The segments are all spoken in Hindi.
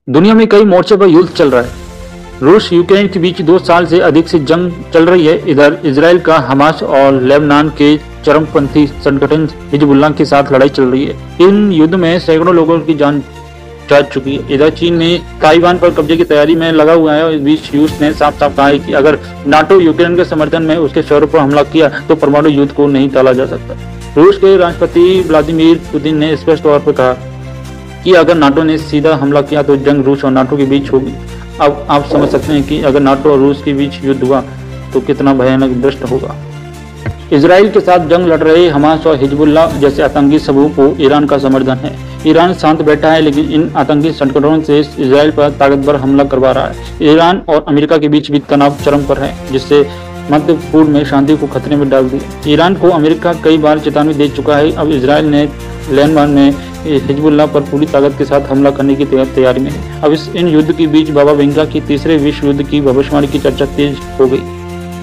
दुनिया में कई मोर्चों पर युद्ध चल रहा है। रूस यूक्रेन के बीच 2 साल से अधिक से जंग चल रही है। इधर इसराइल का हमास और लेबनान के चरमपंथी संगठन हिजबुल्लाह के साथ लड़ाई चल रही है। इन युद्ध में सैकड़ों लोगों की जान जा चुकी है। इधर चीन ने ताइवान पर कब्जे की तैयारी में लगा हुआ है। इस बीच रूस ने साफ साफ कहा है कि अगर नाटो यूक्रेन के समर्थन में उसके शहरों पर हमला किया तो परमाणु युद्ध को नहीं टाला जा सकता। रूस के राष्ट्रपति व्लादिमीर पुतिन ने स्पष्ट तौर पर कहा कि अगर नाटो ने सीधा हमला किया तो जंग रूस और नाटो के बीच होगी। अब आप समझ सकते हैं कि अगर नाटो और रूस के बीच युद्ध हुआ तो कितना भयानक दृश्य होगा। इसराइल के साथ जंग लड़ रहे हमास और हिजबुल्लाह जैसे आतंकी समूह को ईरान का समर्थन है। ईरान शांत बैठा है, लेकिन इन आतंकी संगठनों से इसराइल पर ताकतवर हमला करवा रहा है। ईरान और अमेरिका के बीच भी तनाव चरम पर है, जिससे मध्य पूर्व में शांति को खतरे में डाल दिया। ईरान को अमेरिका कई बार चेतावनी दे चुका है। अब इसराइल ने लेबनान में हिजबुल्लाह पर पूरी ताकत के साथ हमला करने की तैयारी में है। अब इन युद्ध के बीच बाबा वेंगा की तीसरे विश्व युद्ध की भविष्यवाणी की चर्चा तेज हो गई।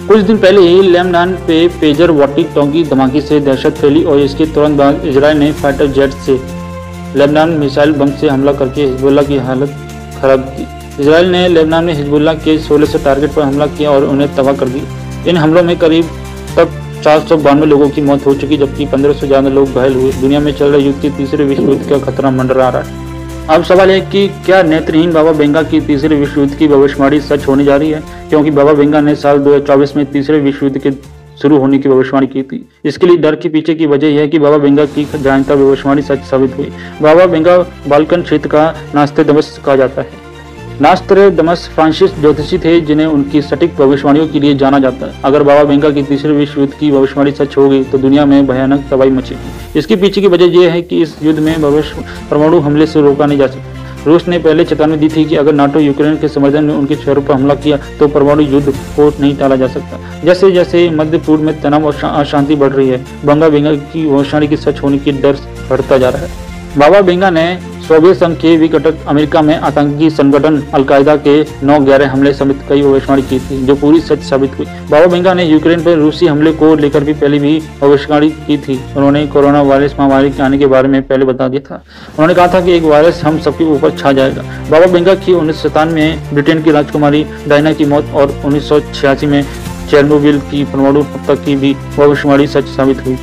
कुछ दिन पहले ही लेबनान पे पेजर वॉकी टॉकी धमाके से दहशत फैली और इसके तुरंत बाद इसराइल ने फाइटर जेट से लेबनान मिसाइल बम से हमला करके हिजबुल्लाह की हालत खराब की। इसराइल ने लेबनान में हिजबुल्लाह के 1600 टारगेट पर हमला किया और उन्हें तबाह कर दिया। इन हमलों में करीब तब 492 लोगों की मौत हो चुकी, जबकि 1500 से ज्यादा लोग घायल हुए। दुनिया में चल रहे युद्ध के तीसरे विश्व युद्ध का खतरा मंडरा रहा है। अब सवाल है कि क्या नेत्रहीन बाबा वेंगा की तीसरे विश्व युद्ध की भविष्यवाणी सच होने जा रही है, क्योंकि बाबा वेंगा ने साल 2024 में तीसरे विश्व युद्ध के शुरू होने की भविष्यवाणी की थी। इसके लिए डर के पीछे की वजह यह है कि बाबा वेंगा की जानता भविष्यवाणी सच साबित हुई। बाबा वेंगा बाल्कन क्षेत्र का नास्तेदमस कहा जाता है। नास्त्रेदमस फ्रांसीसी ज्योतिषी थे जिन्हें उनकी सटीक भविष्यवाणियों के लिए जाना जाता है। अगर बाबा वेंगा की तीसरे विश्व युद्ध की भविष्यवाणी सच होगी तो दुनिया में भयानक तबाही मचेगी। इसके पीछे की वजह यह है कि इस युद्ध में परमाणु हमले से रोका नहीं जा सकता। रूस ने पहले चेतावनी दी थी कि अगर नाटो यूक्रेन के समर्थन में उनके शहरों पर हमला किया तो परमाणु युद्ध को नहीं टाला जा सकता। जैसे जैसे मध्य पूर्व में तनाव और अशांति बढ़ रही है, बाबा वेंगा की भविष्यवाणी की सच होने की डर बढ़ता जा रहा है। बाबा वेंगा ने सोवियत संघ के विकटक अमेरिका में आतंकी संगठन अलकायदा के 9/11 हमले समेत कई भविष्यवाणी की थी, जो पूरी सच साबित हुई। बाबा वेंगा ने यूक्रेन पर रूसी हमले को लेकर भी पहले भी भविष्यवाणी की थी। उन्होंने कोरोना वायरस महामारी के आने के बारे में पहले बता दिया था। उन्होंने कहा था कि एक वायरस हम सबके ऊपर छा जाएगा। बाबा वेंगा की 1997 में ब्रिटेन की राजकुमारी डायना की मौत और 1986 में चेरनोबिल की परमाणु आपदा की भी भविष्यवाणी सच साबित हुई।